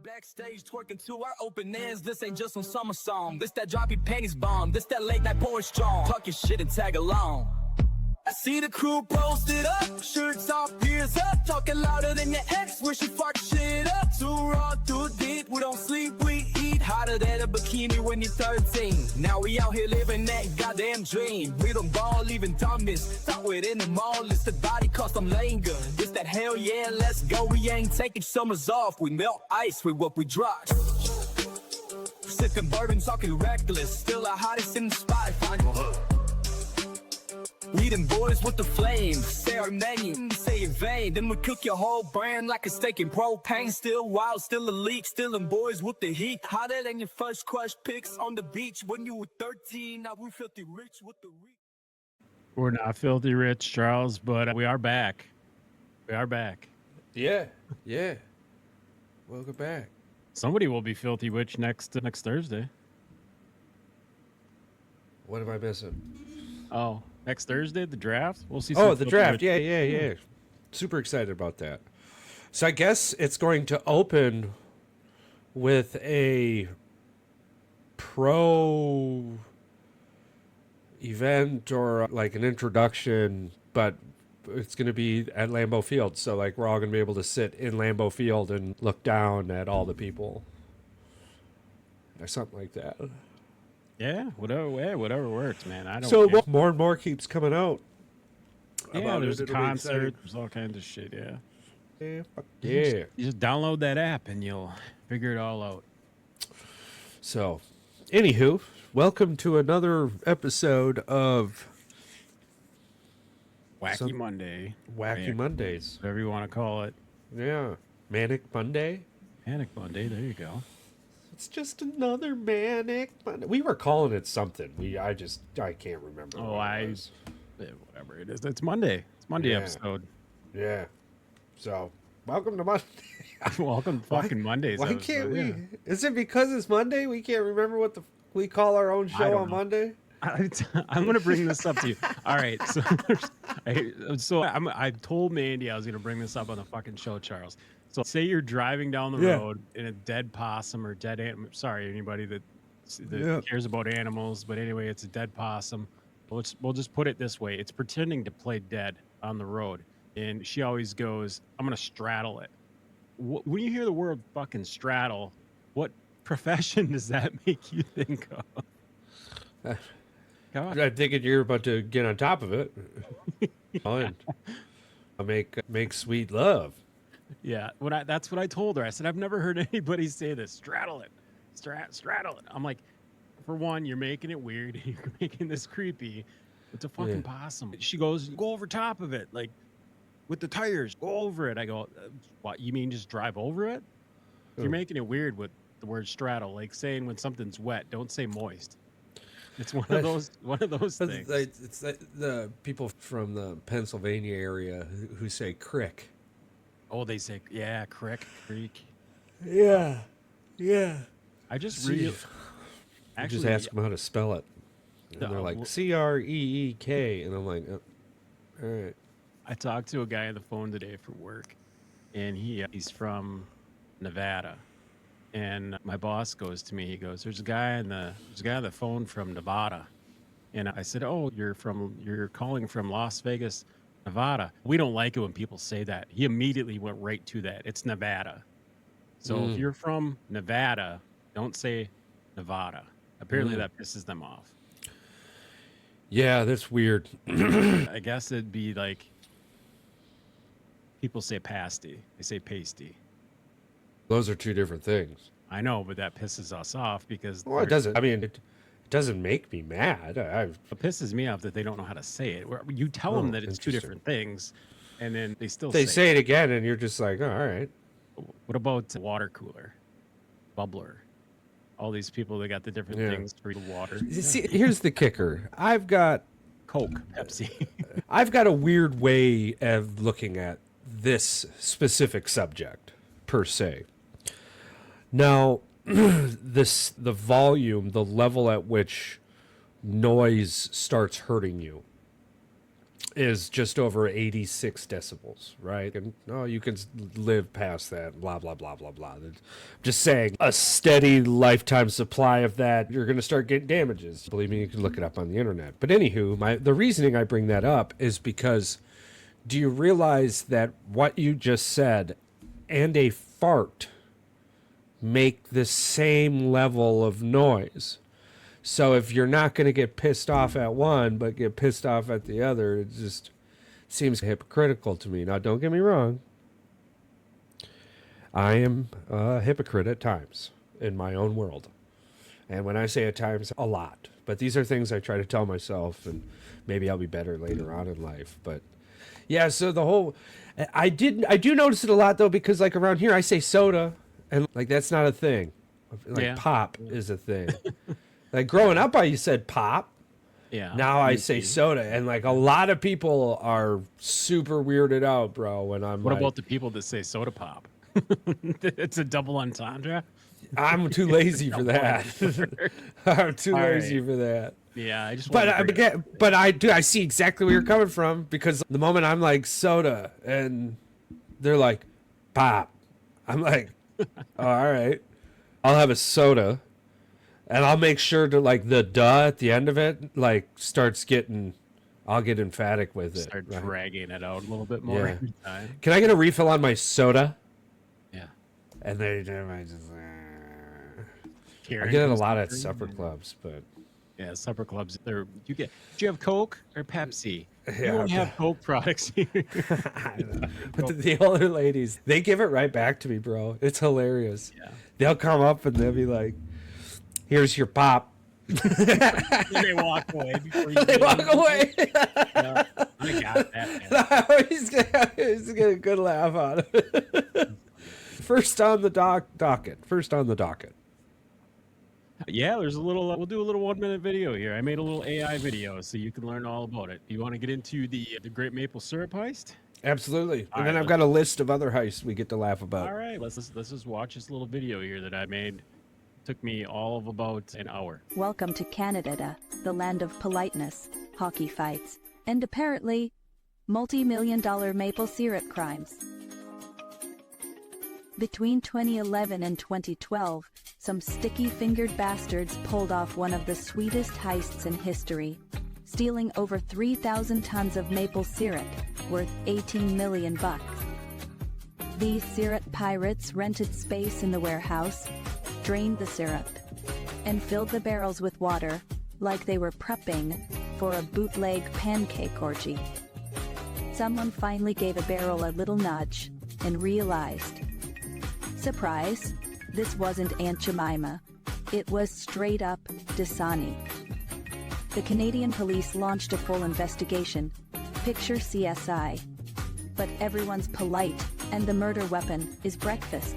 Backstage twerking to our open ends. This ain't just some summer song. This that drop your panties bomb. This that late night boy strong. Talk your shit and tag along. I see the crew posted up, shirts off, ears up, talking louder than your ex. Wish you fuck shit up. Too raw, too deep. We don't sleep, we eat. Hotter than a bikini when you're 13. Now we out here living that goddamn dream. We don't ball, even dumbest. Thought it in the mall, it's the body cause I'm laying good. It's that hell yeah, let's go. We ain't taking summers off. We melt ice with what we drop. Sipping bourbon, talking reckless. Still the hottest in the spot. We them boys with the flame. Say our name, say it vain. Then we cook your whole brand like a steak in propane. Still wild, still elite, still them boys with the heat. Hotter than your first crush pics on the beach when you were 13. Now we filthy rich with the reach. We're not filthy rich, Charles, but we are back. We are back. Yeah. Welcome back. Somebody will be filthy rich next Thursday. What am I missing? Oh, next Thursday, the draft? We'll see. Oh, the draft. Yeah. Super excited about that. So I guess it's going to open with a pro event or like an introduction, but it's going to be at Lambeau Field. So like we're all going to be able to sit in Lambeau Field and look down at all the people or something like that. Yeah, whatever works, man. I don't So care. more and more keeps coming out. Yeah, there's a It'll be concert. exciting. There's all kinds of shit, yeah. Yeah, fuck You yeah. just download that app and you'll figure it all out. So, anywho, welcome to another episode of Wacky Monday. Wacky Mondays. Whatever you want to call it. Yeah, Manic Monday. Manic Monday, there you go. It's just another Manic Monday. We were calling it something. I can't remember. Oh, what it was. Whatever it is. It's Monday. It's Monday Yeah. episode. Yeah. So, welcome to Monday. Welcome to fucking Mondays. Why episode, can't we? yeah. Is it because it's Monday? We can't remember what we call our own I show don't on know. Monday? I'm going to bring this up to you. All right. So I told Mandy I was going to bring this up on the fucking show, Charles. So say you're driving down the road in a dead possum or dead animal. Sorry, anybody that cares about animals. But anyway, it's a dead possum. We'll just put it this way. It's pretending to play dead on the road. And she always goes, I'm going to straddle it. When you hear the word fucking straddle, what profession does that make you think of? Come on. I'm thinking you're about to get on top of it. And I'll make sweet love. Yeah, that's what I told her. I said, I've never heard anybody say this. Straddle it. Straddle it. I'm like, for one, you're making it weird. You're making this creepy. It's a fucking possum. She goes, go over top of it. Like, with the tires, go over it. I go, what, you mean just drive over it? You're making it weird with the word straddle. Like saying when something's wet, don't say moist. It's one of those things. It's the people from the Pennsylvania area who say crick. Oh, they say, yeah, creek. Yeah. I just See, actually just ask them how to spell it. And they're like, Creek. And I'm like, oh, all right. I talked to a guy on the phone today for work, and he's from Nevada. And my boss goes to me, he goes, there's a guy on the phone from Nevada. And I said, oh, you're calling from Las Vegas, Nevada. We don't like it when people say that. He immediately went right to that. It's Nevada. So if you're from Nevada, don't say Nevada. Apparently that pisses them off. Yeah, that's weird. I guess it'd be like people say pasty. They say pasty. Those are two different things. I know, but that pisses us off because Well, it doesn't. I mean, it doesn't make me mad. it pisses me off that they don't know how to say it. You tell them that it's two different things, and then they still say it again, and you're just like, oh, all right. What about water cooler, bubbler? All these people that got the different things for water. See, here's the kicker. I've got Coke, Pepsi. I've got a weird way of looking at this specific subject, per se. Now, the volume, the level at which noise starts hurting you is just over 86 decibels, right? And no, you can live past that, blah, blah, blah, blah, blah. Just saying, a steady lifetime supply of that, you're going to start getting damages. Believe me, you can look it up on the internet. But anywho, the reasoning I bring that up is because do you realize that what you just said and a fart make the same level of noise? So if you're not going to get pissed off at one, but get pissed off at the other, it just seems hypocritical to me. Now, don't get me wrong. I am a hypocrite at times in my own world. And when I say at times, a lot. But these are things I try to tell myself, and maybe I'll be better later on in life. But yeah, so the whole, I do notice it a lot though, because like around here I say soda, and like that's not a thing. Like pop is a thing. Like growing up, I said pop. Yeah. Now I say soda, and like a lot of people are super weirded out, bro. When I'm What about the people that say soda pop? It's a double entendre. I'm too lazy for that. I'm too lazy for that. Yeah, I just. But I see exactly where you're coming from, because the moment I'm like soda and they're like pop, I'm like, oh, all right, I'll have a soda. And I'll make sure to like the duh at the end of it, like starts getting, I'll get emphatic with it. Start dragging it out a little bit more every time. Can I get a refill on my soda? Yeah. And they just, I get it a lot at supper clubs, but yeah, supper clubs. Do you have Coke or Pepsi? Yeah, We don't have Coke products here. But the older ladies, they give it right back to me, bro. It's hilarious. Yeah. They'll come up and they'll be like, here's your pop. They walk away before you They walk away. Yeah, I got that. I always get a good laugh out of it. First on the docket. First on the docket. Yeah, there's a little. We'll do a little 1 minute video here. I made a little AI video so you can learn all about it. Do you want to get into the Great Maple Syrup Heist? Absolutely. And then I've got a list of other heists we get to laugh about. All right, let's just watch this little video here that I made. Took me all of about an hour. Welcome to Canada, the land of politeness, hockey fights, and apparently, multi-million-dollar maple syrup crimes. Between 2011 and 2012, some sticky-fingered bastards pulled off one of the sweetest heists in history, stealing over 3,000 tons of maple syrup, worth $18 million. These syrup pirates rented space in the warehouse, drained the syrup, and filled the barrels with water like they were prepping for a bootleg pancake orgy. Someone finally gave a barrel a little nudge and realized, surprise, this wasn't Aunt Jemima, it was straight up Dasani. The Canadian police launched a full investigation, picture CSI. But everyone's polite, and the murder weapon is breakfast.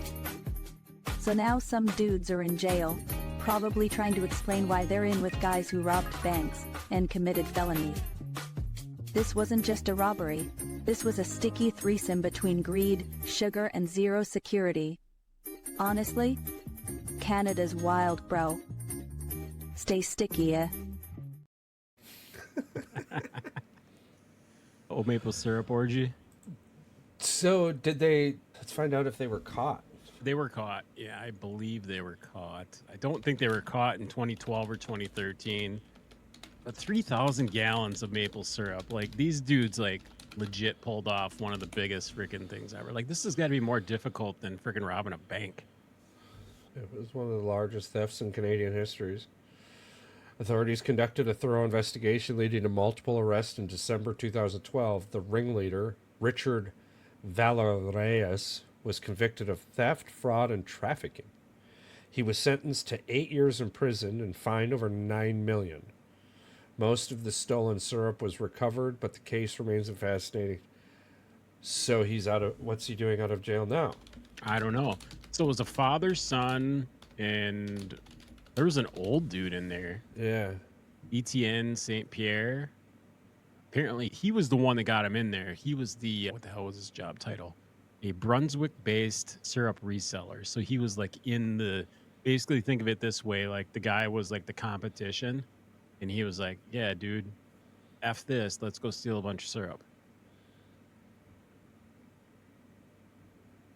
So now some dudes are in jail, probably trying to explain why they're in with guys who robbed banks and committed felonies. This wasn't just a robbery, this was a sticky threesome between greed, sugar, and zero security. Honestly, Canada's wild, bro. Stay sticky, eh? Oh, maple syrup orgy. So let's find out if they were caught. They were caught. Yeah, I believe they were caught. I don't think they were caught in 2012 or 2013. But 3,000 gallons of maple syrup. Like, these dudes, like, legit pulled off one of the biggest freaking things ever. Like, this has got to be more difficult than freaking robbing a bank. It was one of the largest thefts in Canadian histories. Authorities conducted a thorough investigation leading to multiple arrests in December 2012. The ringleader, Richard Valerius, was convicted of theft, fraud, and trafficking. He was sentenced to 8 years in prison and fined over $9 million. Most of the stolen syrup was recovered, but the case remains fascinating. So what's he doing out of jail now? I don't know. So it was a father, son, and there was an old dude in there. Yeah. Etienne St. Pierre. Apparently, he was the one that got him in there. He was what the hell was his job title? A Brunswick-based syrup reseller. So he was like basically think of it this way, like the guy was like the competition, and he was like, yeah, dude, F this, let's go steal a bunch of syrup.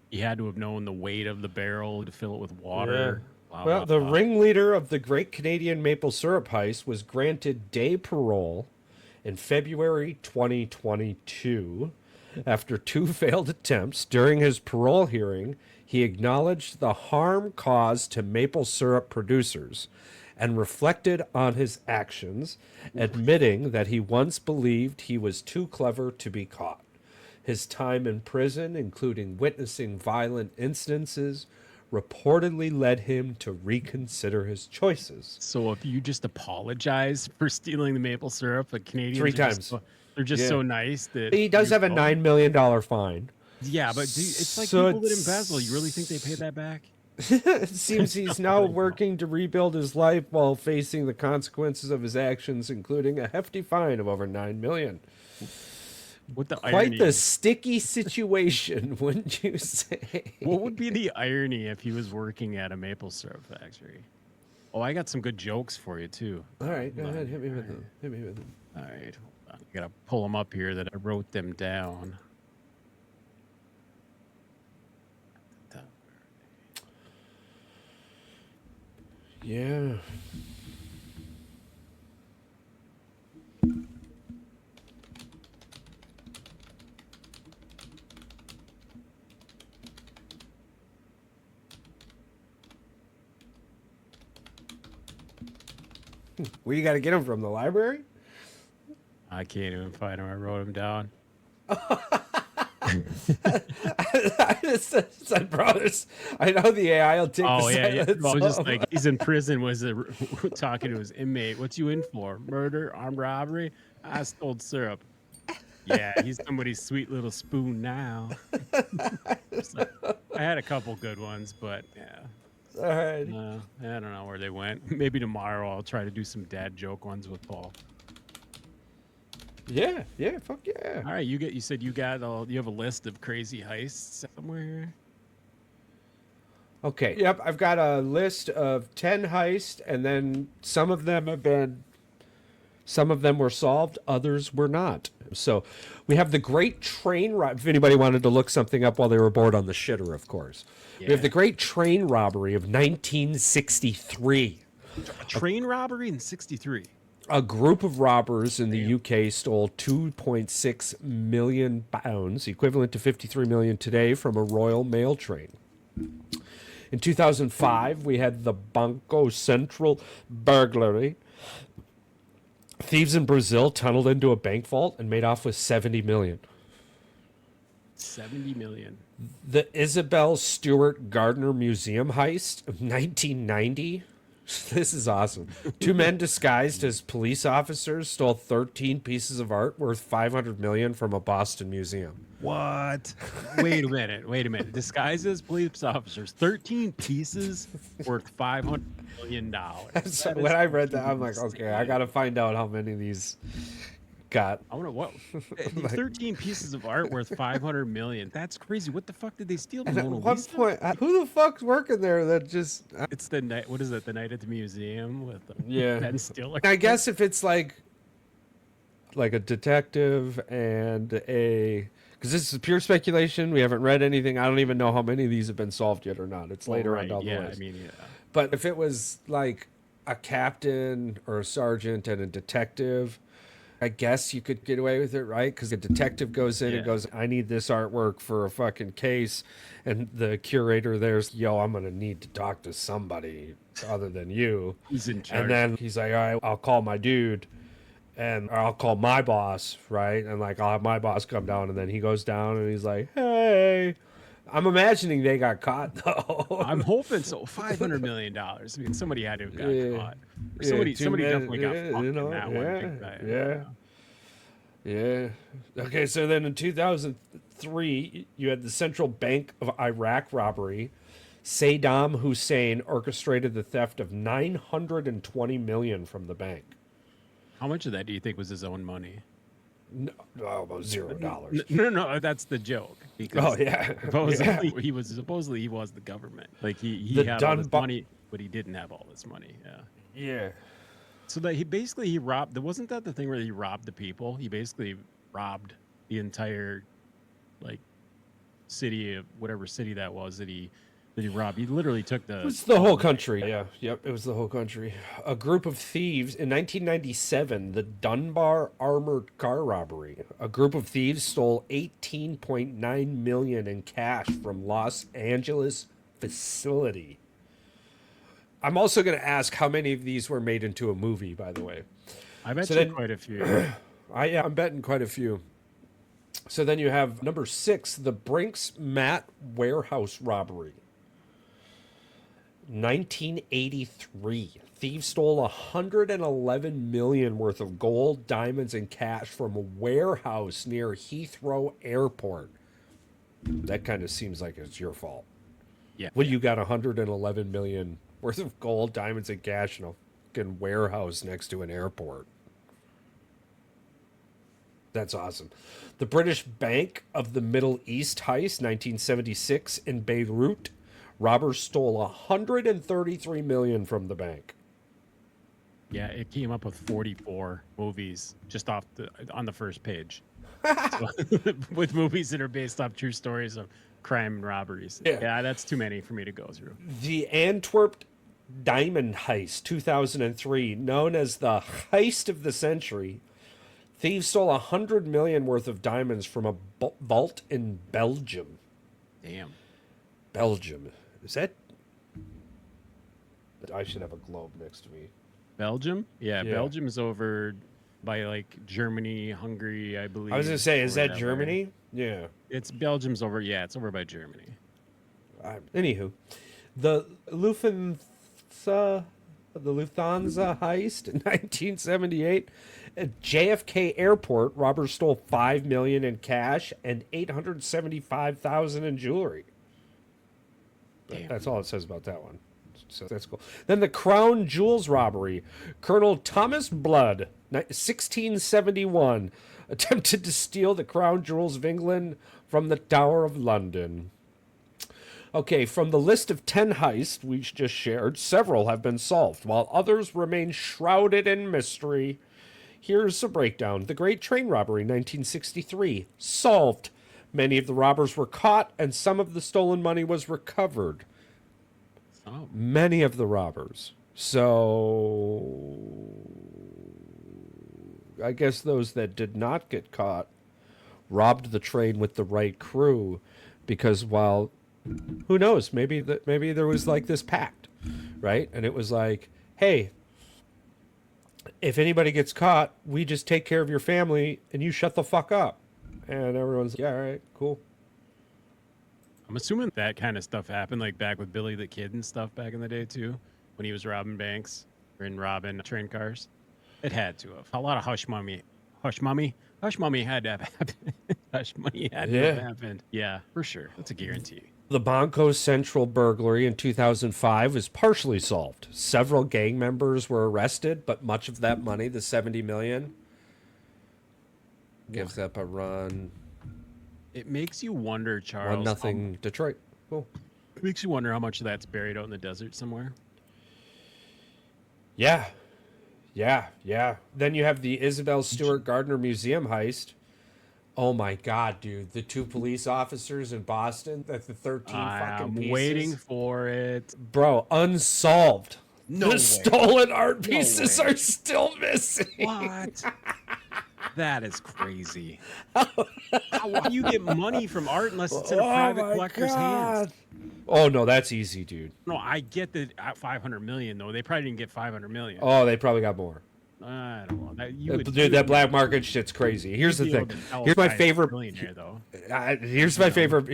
He had to have known the weight of the barrel to fill it with water. Blah, Well, blah, the blah. ringleader of the Great Canadian Maple Syrup Heist was granted day parole in February 2022 after 2 failed attempts. During his parole hearing, he acknowledged the harm caused to maple syrup producers and reflected on his actions, admitting that he once believed he was too clever to be caught. His time in prison, including witnessing violent instances, reportedly led him to reconsider his choices. So if you just apologize for stealing the maple syrup, the Canadians 3 are times. they're just Yeah. so nice that He does have a $9 million fine. Yeah, but it's like So people that embezzle. You really think they pay that back? It seems he's now working to rebuild his life while facing the consequences of his actions, including a hefty fine of over $9 million. What the Quite irony the is- sticky situation, wouldn't you say? What would be the irony if he was working at a maple syrup factory? Oh, I got some good jokes for you too. All right, go ahead. Hit me with them. Hit me with them. All right, hold on. I gotta pull them up here that I wrote them down. Yeah. Where you got to get them from? The library? I can't even find them. I wrote them down. I just said, brothers, I know the AI will take Oh the yeah, silence Well, just off. like he's in prison. Was talking to his inmate. What's you in for? Murder, armed robbery? I stole syrup. Yeah, he's somebody's sweet little spoon now. So, I had a couple good ones, but yeah. All right. I don't know where they went. Maybe tomorrow I'll try to do some dad joke ones with Paul. Yeah, fuck yeah. All right, you said you have a list of crazy heists somewhere. Okay. Yep, I've got a list of 10 heists, and then some of them were solved, others were not. So we have the Great Train Robbery. If anybody wanted to look something up while they were bored on the shitter, of course. We have the Great Train Robbery of 1963. A train robbery in '63. A group of robbers in the UK stole 2.6 million pounds, equivalent to 53 million today, from a Royal Mail train. In 2005, we had the Banco Central burglary. Thieves in Brazil tunneled into a bank vault and made off with 70 million. 70 million. The Isabelle Stewart Gardner Museum heist of 1990. This is awesome. 2 men disguised as police officers stole 13 pieces of art worth 500 million from a Boston museum. What? Wait a minute. Disguised as police officers, 13 pieces worth $500 million. So when I read that, I'm like, okay, I got to find out how many of these got. I wonder what. 13 pieces of art worth $500 million. That's crazy. What the fuck did they steal? The And at Mona one Lisa? point, who the fuck's working there that just. It's the night. What is it? The night at the museum with Yeah. Ben Stiller. I guess if it's like a detective and a. Because this is pure speculation. We haven't read anything. I don't even know how many of these have been solved yet or not. It's later right, on down the yeah, list. I mean, yeah. But if it was like a captain or a sergeant and a detective, I guess you could get away with it, right? Because the detective goes in and goes, I need this artwork for a fucking case. And the curator there's, yo, I'm going to need to talk to somebody other than you. He's in charge. And then he's like, all right, I'll call my dude. And or I'll call my boss, right? And like, I'll have my boss come down. And then he goes down and he's like, hey. I'm imagining they got caught, though. I'm hoping so. $500 million. I mean, somebody had to have got Yeah. caught. Or Yeah, somebody 2 men, definitely got yeah, fucked you know, in that one. Big time. Yeah. Okay, so then in 2003, you had the Central Bank of Iraq robbery. Saddam Hussein orchestrated the theft of 920 million from the bank. How much of that do you think was his own money? No, about $0. No, that's the joke. Because Oh yeah, supposedly he was the government. Like he The had all this Dunbar- money, but he didn't have all this money. Yeah. yeah. So that he robbed. Wasn't that the thing where he robbed the people? He basically robbed the entire like city of whatever city that was that he robbed. He literally took the. It was the whole country. Yeah, yep, it was the whole country. A group of thieves in 1997, the Dunbar armored car robbery. A group of thieves stole 18.9 million in cash from Los Angeles facility. I'm also going to ask how many of these were made into a movie, by the way. I bet quite a few. I'm betting quite a few. So then you have number 6, the Brinks Mat warehouse robbery. 1983. Thieves stole 111 million worth of gold, diamonds, and cash from a warehouse near Heathrow Airport. That kind of seems like it's your fault. Yeah. Well, you got 111 million worth of gold, diamonds, and cash in a fucking warehouse next to an airport. That's awesome. The British Bank of the Middle East heist, 1976, in Beirut. Robbers stole 133 million from the bank. Yeah, it came up with 44 movies just on the first page. So, with movies that are based off true stories of crime and robberies. Yeah, that's too many for me to go through. The Antwerp Diamond Heist, 2003, known as the heist of the century. Thieves stole 100 million worth of diamonds from a vault in Belgium. Damn. Belgium. Is that... I should have a globe next to me. Belgium? Yeah, Belgium is over by like Germany, Hungary, I believe. I was going to say, is that Germany? Yeah. It's Belgium's over. Yeah, it's over by Germany. Anywho, the Lufthansa heist in 1978 at JFK Airport, robbers stole 5 million in cash and 875,000 in jewelry. Damn. That's all it says about that one. So that's cool. Then the Crown Jewels robbery. Colonel Thomas Blood, 1671, attempted to steal the Crown Jewels of England from the Tower of London. Okay, from the list of 10 heists we just shared, several have been solved, while others remain shrouded in mystery. Here's a breakdown. The Great Train Robbery, 1963, solved. Many of the robbers were caught, and some of the stolen money was recovered. Oh. Many of the robbers. So I guess those that did not get caught robbed the train with the right crew, because while who knows, maybe there was like this pact, right? And it was like, hey, if anybody gets caught, we just take care of your family and you shut the fuck up. And everyone's like, yeah, all right, cool. I'm assuming that kind of stuff happened like back with Billy the Kid and stuff back in the day too, when he was robbing banks and robbing train cars. It had to have. A lot of hush money had to have happened. Hush money had to have happened. Yeah, for sure. That's a guarantee. The Bonko Central burglary in 2005 was partially solved. Several gang members were arrested, but much of that money, the 70 million, gives up a run. It makes you wonder, Charles. 1-0 Detroit. Cool. It makes you wonder how much of that's buried out in the desert somewhere. Yeah. Then you have the Isabelle Stewart Gardner Museum heist. Oh my God, dude. The 2 police officers in Boston. That's the 13 fucking pieces. I'm waiting for it. Bro, unsolved. No the way. stolen art pieces are still missing. What? That is crazy. How do you get money from art unless it's in a private collector's hands? Oh, no, that's easy, dude. No, I get the 500 million, though. They probably didn't get 500 million. Oh, they probably got more. I don't know. Dude, that black market shit's crazy. Here's the thing. Here's my favorite. Here's my favorite.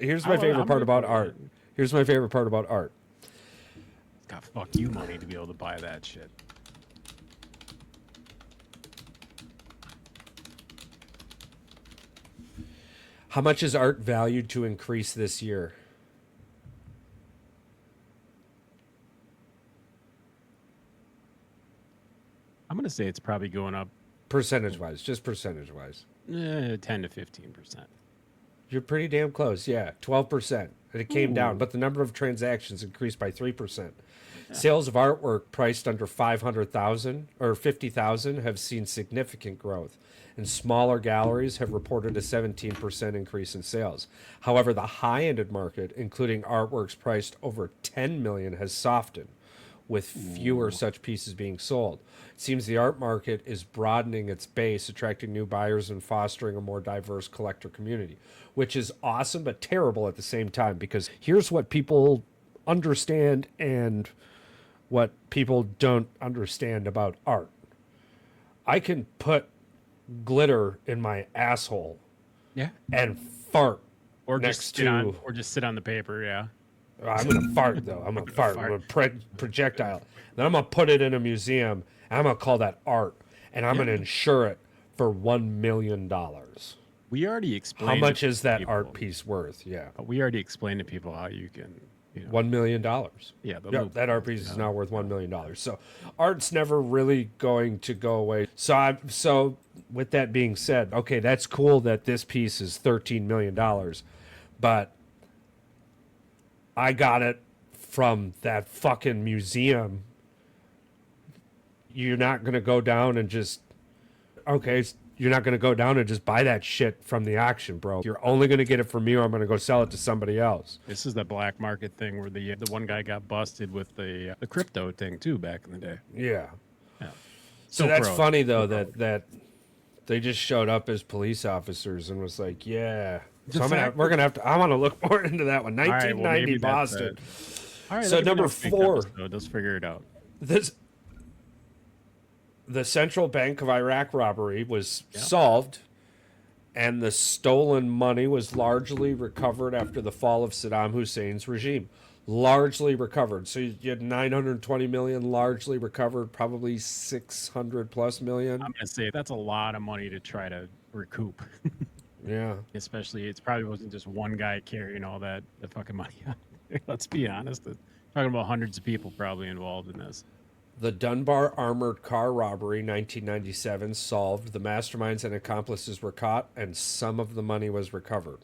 Here's my favorite part about art. Here's my favorite part about art. It's got fuck you money to be able to buy that shit. How much is art valued to increase this year? I'm going to say it's probably going up. Percentage-wise, just percentage-wise. 10 to 15%. You're pretty damn close, yeah. 12%. and it came down, but the number of transactions increased by 3%. Sales of artwork priced under 500,000 or 50,000 have seen significant growth, and smaller galleries have reported a 17% increase in sales. However, the high-ended market, including artworks priced over 10 million, has softened, with fewer such pieces being sold. It seems the art market is broadening its base, attracting new buyers and fostering a more diverse collector community, which is awesome but terrible at the same time, because here's what people understand and what people don't understand about art. I can put glitter in my asshole and fart or next just sit on the paper. Yeah. I'm gonna fart though. I'm gonna fart. I'm gonna projectile. Then I'm gonna put it in a museum. And I'm gonna call that art, and I'm gonna insure it for $1 million. We already explained. How much is that art piece worth? Yeah, we already explained to people how you can. $1 million. Yeah, that art piece is now worth $1 million. So art's never really going to go away. So with that being said, okay, that's cool that this piece is $13 million, but I got it from that fucking museum. You're not gonna go down and just you're not going to go down and just buy that shit from the auction, bro. You're only going to get it from me, or I'm going to go sell it to somebody else. This is the black market thing where the one guy got busted with the crypto thing too back in the day. Yeah. So that's funny though that they just showed up as police officers and was like, yeah. So we're gonna have to. I want to look more into that one. 1990 Boston. All right. So number 4. Let's figure it out. The Central Bank of Iraq robbery was solved, and the stolen money was largely recovered after the fall of Saddam Hussein's regime. Largely recovered. So you had 920 million largely recovered, probably 600 plus million. I'm gonna say that's a lot of money to try to recoup. Yeah. Especially, it probably wasn't just one guy carrying all the fucking money out. Let's be honest. Talking about hundreds of people probably involved in this. The Dunbar armored car robbery, 1997, solved. The masterminds and accomplices were caught, and some of the money was recovered.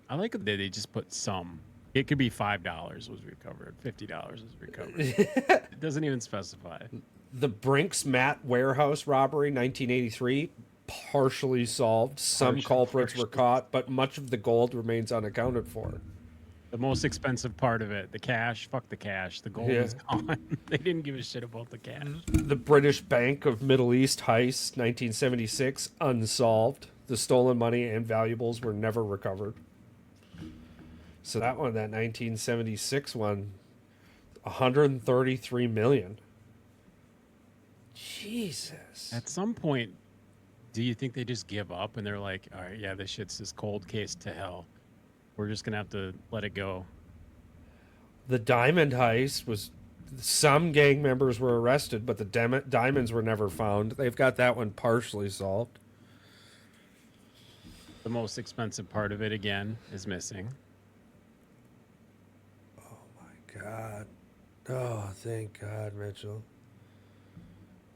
I like that they just put some. It could be $5 was recovered, $50 was recovered. It doesn't even specify. The Brinks Mat warehouse robbery, 1983, partially solved. Some culprits were caught, but much of the gold remains unaccounted for. The most expensive part of it, the cash, fuck the cash. The gold is gone. They didn't give a shit about the cash. The British Bank of Middle East heist, 1976, unsolved. The stolen money and valuables were never recovered. So that 1976 one, 133 million. Jesus. At some point, do you think they just give up and they're like, all right, yeah, this shit's this cold case to hell. We're just going to have to let it go. The diamond heist was, some gang members were arrested, but the diamonds were never found. They've got that one partially solved. The most expensive part of it, again, is missing. Oh, my God. Oh, thank God, Mitchell.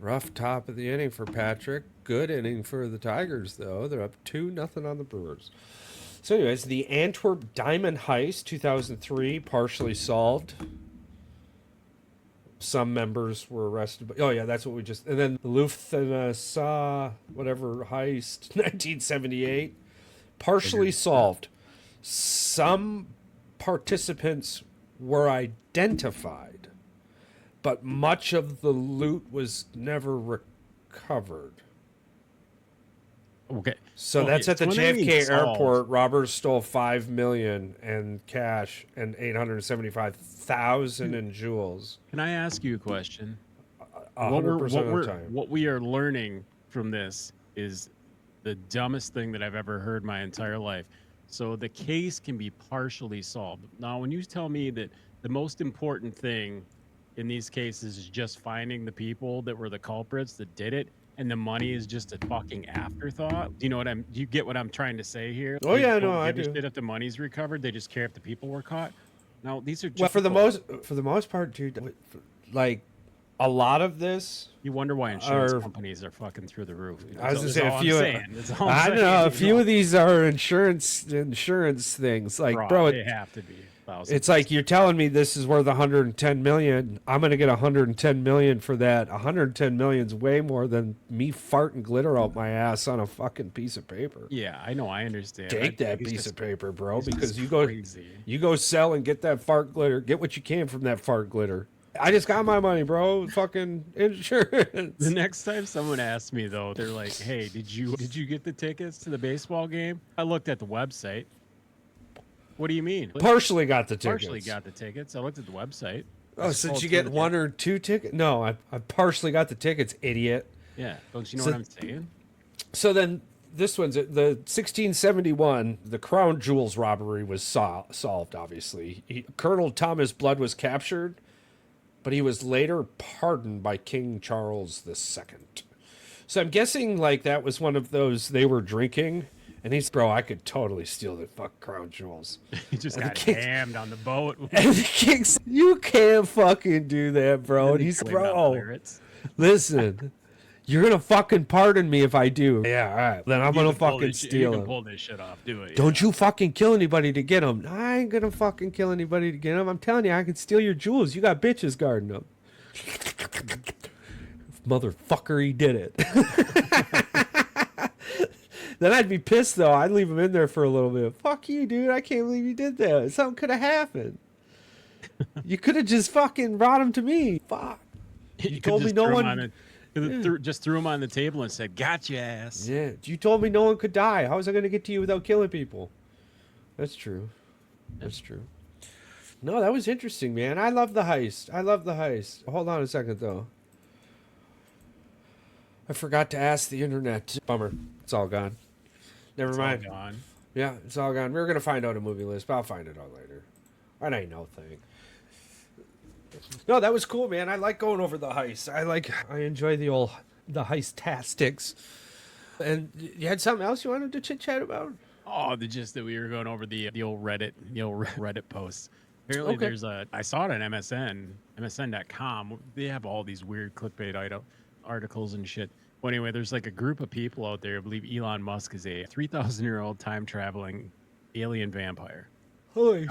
Rough top of the inning for Patrick. Good inning for the Tigers, though. They're up 2-0 on the Brewers. So anyways, the Antwerp Diamond Heist, 2003, partially solved. Some members were arrested. But, oh, yeah, that's what we just... And then the Lufthansa, whatever, Heist, 1978, partially solved. Some participants were identified, but much of the loot was never recovered. Okay. So that's at the JFK airport. Robbers stole $5 million in cash and $875,000 in jewels. Can I ask you a question? 100% of the time. What we are learning from this is the dumbest thing that I've ever heard my entire life. So the case can be partially solved. Now, when you tell me that the most important thing in these cases is just finding the people that were the culprits that did it, and the money is just a fucking afterthought. Do you get what I'm trying to say here? Oh, yeah, no, I do. Shit if the money's recovered, they just care if the people were caught. Now, these are just for the most part, dude. Like, a lot of this. You wonder why insurance Are- companies are fucking through the roof. I was That's gonna say all a few. I'm saying. That's all I'm I don't saying, know. A you few of these are insurance things. Like, fraud. bro, They have to be. it's like you're telling me this is worth 110 million. I'm gonna get 110 million for that. 110 million's way more than me farting glitter out my ass on a fucking piece of paper. Yeah, I know. I understand. Take that It's piece just- of paper, bro, it's just because crazy. you go sell and get that fart glitter. Get what you can from that fart glitter. I just got my money, bro. Fucking insurance. The next time someone asks me though, they're like, "Hey, did you get the tickets to the baseball game?" I looked at the website. What do you mean? Partially got the tickets. Partially got the tickets. I looked at the website. Oh, since you get one or two tickets? No, I partially got the tickets, idiot. Yeah, don't you know So- what I'm saying? So then this one's the 1671. The crown jewels robbery was solved. Obviously, Colonel Thomas Blood was captured, but he was later pardoned by King Charles II. So I'm guessing like that was one of those they were drinking, and he's bro. I could totally steal the fuck crown jewels. He just And the got king's- hammed on the boat. And the king's, you can't fucking do that, bro. And he's Claimed out bro. pirates. Listen, you're gonna fucking pardon me if I do. Yeah, all right. Then I'm You gonna can pull fucking this shit- steal You can him. pull this shit off. Do it. Don't you fucking kill anybody to get them. I ain't gonna fucking kill anybody to get them. I'm telling you, I can steal your jewels. You got bitches guarding them. Motherfucker, he did it. Then I'd be pissed though. I'd leave him in there for a little bit. Fuck you, dude. I can't believe you did that. Something could have happened. You could have just fucking brought him to me. Fuck. You told me just no threw him one- on just threw him on the table and said, "Gotcha, ass." Yeah, you told me no one could die. How was I going to get to you without killing people? That's true. That's true. No, that was interesting, man. I love the heist. I love the heist. Hold on a second, though. I forgot to ask the internet. Bummer. It's all gone. Never It's all mind. gone. Yeah, it's all gone. We were going to find out a movie list, but I'll find it out later. It ain't no thing. No, that was cool, man. I like going over the heist. I enjoy the heist-tastics. And you had something else you wanted to chit-chat about? Oh, the gist that we were going over the old Reddit posts. Apparently, Okay. I saw it on MSN.com. They have all these weird clickbait articles and shit. Well, anyway, there's like a group of people out there who believe Elon Musk is a 3,000-year-old time-traveling alien vampire. Holy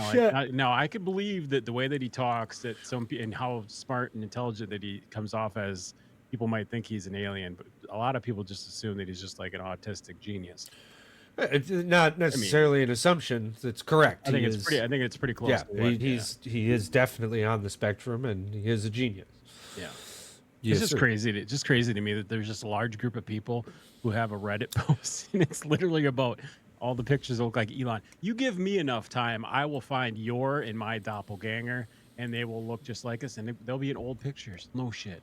Now, I could believe that the way that he talks, that and how smart and intelligent that he comes off as, people might think he's an alien, but a lot of people just assume that he's just like an autistic genius. It's not necessarily an assumption. It's correct. I think it's pretty close. Yeah, to what- he is definitely on the spectrum, and he is a genius. yeah. Yes, It's just sir. crazy. Just crazy to me that there's just a large group of people who have a Reddit post, and it's literally about all the pictures that look like Elon. You give me enough time, I will find your and my doppelganger, and they will look just like us, and they'll be in old pictures. No shit.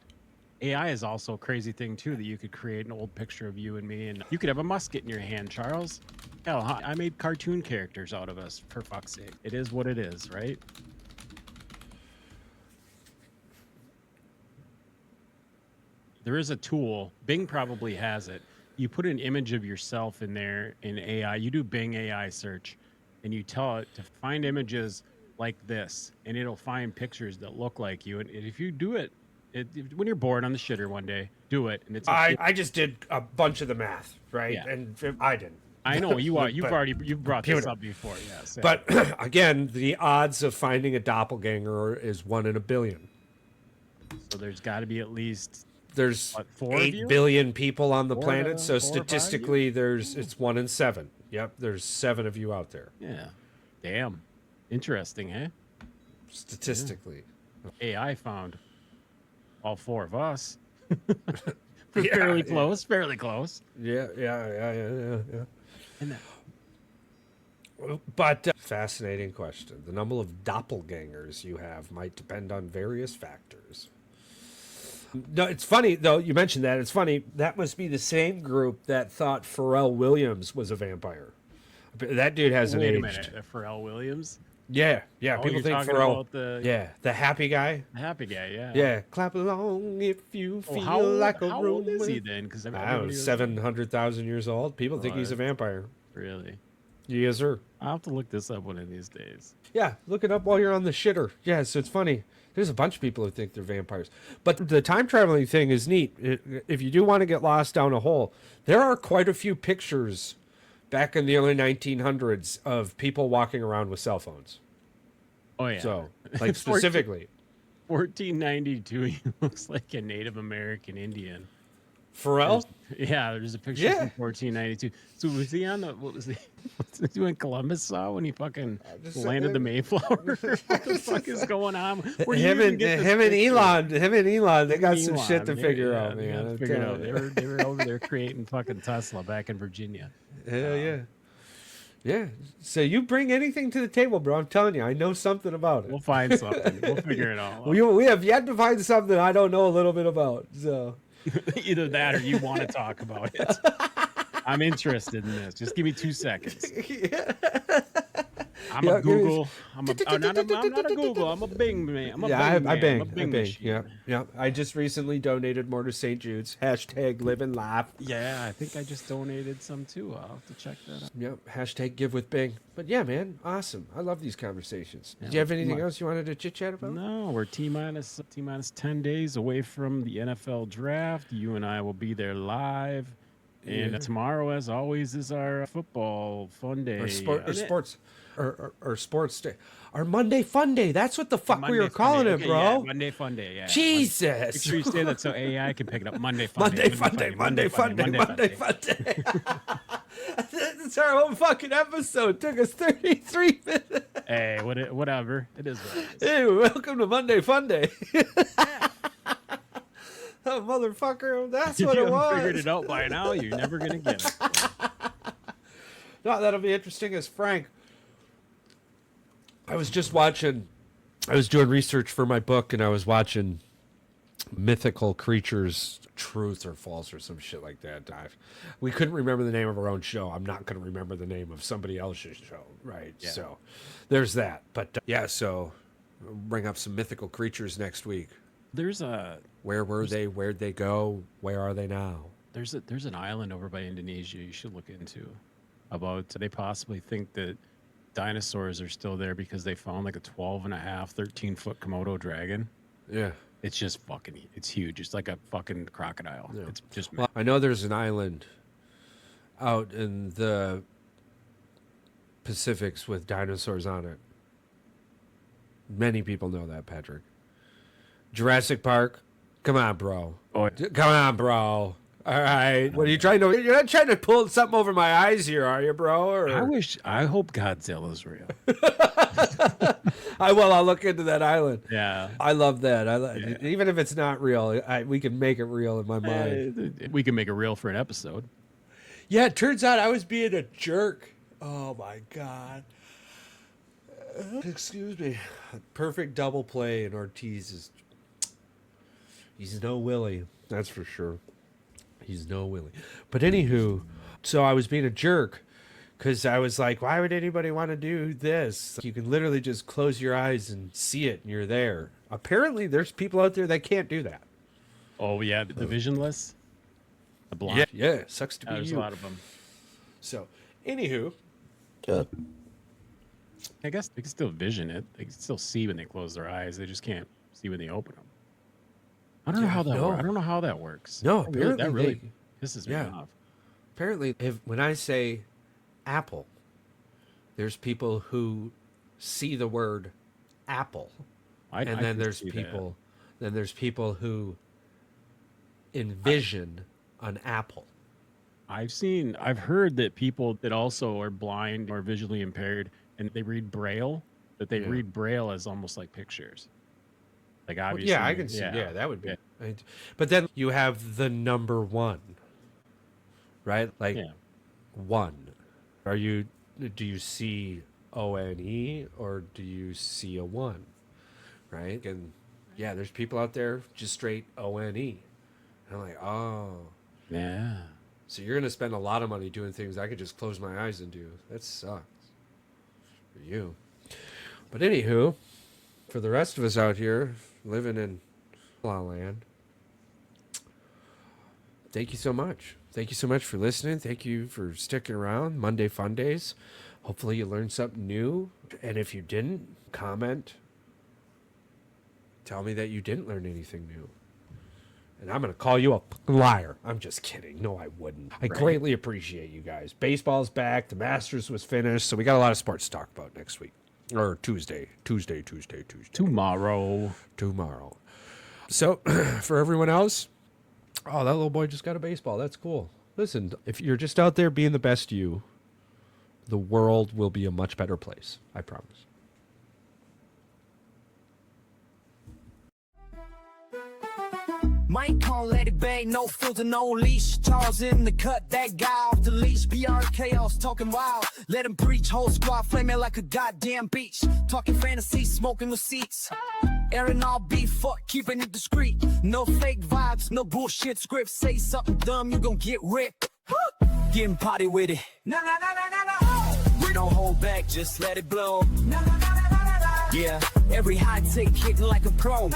AI is also a crazy thing too, that you could create an old picture of you and me, and you could have a musket in your hand, Charles. Hell, I made cartoon characters out of us, for fuck's sake. It is what it is, right? There is a tool, Bing probably has it. You put an image of yourself in there in AI, you do Bing AI search, and you tell it to find images like this, and it'll find pictures that look like you. And if you do it, when you're bored on the shitter one day, do it. And it's I just did a bunch of the math, right? Yeah. And I didn't. I know you are. But You've brought this computer. up before, yes. Yeah. But again, the odds of finding a doppelganger is 1 in a billion. so there's got to be at least There's What, 4 of 8 you? billion people on the Four planet, to- so 4 or 5 statistically, it's 1 in 7. Yep, there's 7 of you out there. yeah. Damn, interesting, eh? Statistically, AI found all 4 of us. Yeah, Fairly yeah. close. Fairly close. yeah. And that, But fascinating question. The number of doppelgangers you have might depend on various factors. No, it's funny though. You mentioned that. It's funny. That must be the same group that thought Pharrell Williams was a vampire. But that dude hasn't wait a aged. minute, Pharrell Williams, Yeah. Oh, People you're think talking Pharrell. about the The happy guy. happy guy, yeah. Yeah. Clap along if you Oh, feel how old, like a how room. old is he then? Because I don't know, 700,000 years old. People think he's a vampire. Really? Yes, sir. I'll have to look this up one of these days. Yeah, look it up while you're on the shitter. Yeah, so it's funny. There's a bunch of people who think they're vampires. But the time traveling thing is neat. If you do want to get lost down a hole, there are quite a few pictures back in the early 1900s of people walking around with cell phones. Oh, yeah. So, like, specifically. 1492, he looks like a Native American Indian. Pharrell? Yeah, there's a picture from 1492. So was he on the, what was he doing Columbus saw when he fucking landed the Mayflower? What the fuck is going on? Him and Elon, they got some shit to figure out, man. They were over there creating fucking Tesla back in Virginia. Hell yeah. Yeah. So you bring anything to the table, bro. I'm telling you, I know something about it. We'll find something. We'll figure it all out. We have yet to find something I don't know a little bit about. So either that or you want to talk about it. I'm interested in this. Just give me 2 seconds. I'm a Google. I'm not a Google. I'm a Bing man. I'm a Bing man. I Bing. I'm a Bing machine. Yeah. I just recently donated more to St. Jude's. # live and laugh. Yeah, I think I just donated some too. I'll have to check that out. Yep. # give with Bing. But yeah, man, awesome. I love these conversations. Did you have anything else you wanted to chit chat about? No, we're T minus 10 days away from the NFL draft. You and I will be there live. And tomorrow, as always, is our football fun day. Or sports day. Our Monday fun day. That's what the fuck we were calling it, bro. Yeah, Monday fun day. Yeah. Jesus. Make sure you say that so AI can pick it up. Monday fun day. Monday fun day. That's our whole fucking episode. It took us 33 minutes. Hey, whatever. It is what it is. Hey, welcome to Monday Fun Day. Oh, motherfucker, that's what it was. If you haven't figured it out by now, you're never going to get it. No, that'll be interesting as Frank. I was doing research for my book, and I was watching Mythical Creatures, Truth or False or some shit like that. We couldn't remember the name of our own show. I'm not going to remember the name of somebody else's show, right? Yeah. So there's that. But so we'll bring up some mythical creatures next week. Where were they? Where'd they go? Where are they now? There's an island over by Indonesia you should look into. They possibly think that dinosaurs are still there because they found like a 12.5, 13-foot Komodo dragon. Yeah. It's just it's huge. It's like a fucking crocodile. Yeah. It's just. Well, I know there's an island out in the Pacifics with dinosaurs on it. Many people know that, Patrick. Jurassic Park. Come on, bro. Come on, bro. All right. What are you trying to? You're not trying to pull something over my eyes here, are you, bro? Or... I hope Godzilla's real. I'll look into that island. Yeah. I love that. Even if it's not real, we can make it real in my mind. We can make it real for an episode. Yeah, it turns out I was being a jerk. Oh my God. Excuse me. Perfect double play, and Ortiz he's no Willie, that's for sure. He's no Willie. But anywho, so I was being a jerk because I was like, why would anybody want to do this? You can literally just close your eyes and see it, and you're there. Apparently, there's people out there that can't do that. Oh, yeah, the visionless? The blind? Yeah, sucks to be there's you. A lot of them. So, anywho. I guess they can still vision it. They can still see when they close their eyes. They just can't see when they open them. I don't know how that works. I don't know how that works. No, apparently that really pisses me off. Apparently, when I say apple, there's people who see the word apple, then there's people who envision an apple. I've heard that people that also are blind or visually impaired and they read Braille, read Braille as almost like pictures. Like obviously, I can see. Yeah, that would be. Yeah. But then you have the number one, right? Like one. Do you see ONE or do you see a one? Right? And there's people out there just straight ONE. And I'm like, oh. Yeah. So you're gonna spend a lot of money doing things I could just close my eyes and do. That sucks. For you. But anywho, for the rest of us out here living in La Land, thank you so much. Thank you so much for listening. Thank you for sticking around. Monday Fun Days. Hopefully you learned something new. And if you didn't, comment. Tell me that you didn't learn anything new. And I'm going to call you a liar. I'm just kidding. No, I wouldn't. I greatly appreciate you guys. Baseball's back. The Masters was finished. So we got a lot of sports to talk about next week. Or Tuesday. Tomorrow. So for everyone else, oh, that little boy just got a baseball. That's cool. Listen, if you're just out there being the best you, the world will be a much better place. I promise. Mike can't let it bang, no filter, no leash. Charles in the cut, that guy off the leash. BR chaos, talking wild. Let him preach, whole squad flaming like a goddamn beach. Talking fantasy, smoking receipts. Airing all beef, fuck, keeping it discreet. No fake vibes, no bullshit scripts. Say something dumb, you gon' get ripped. Getting potty with it. We don't hold back, just let it blow. Yeah, every high take hit like a pro.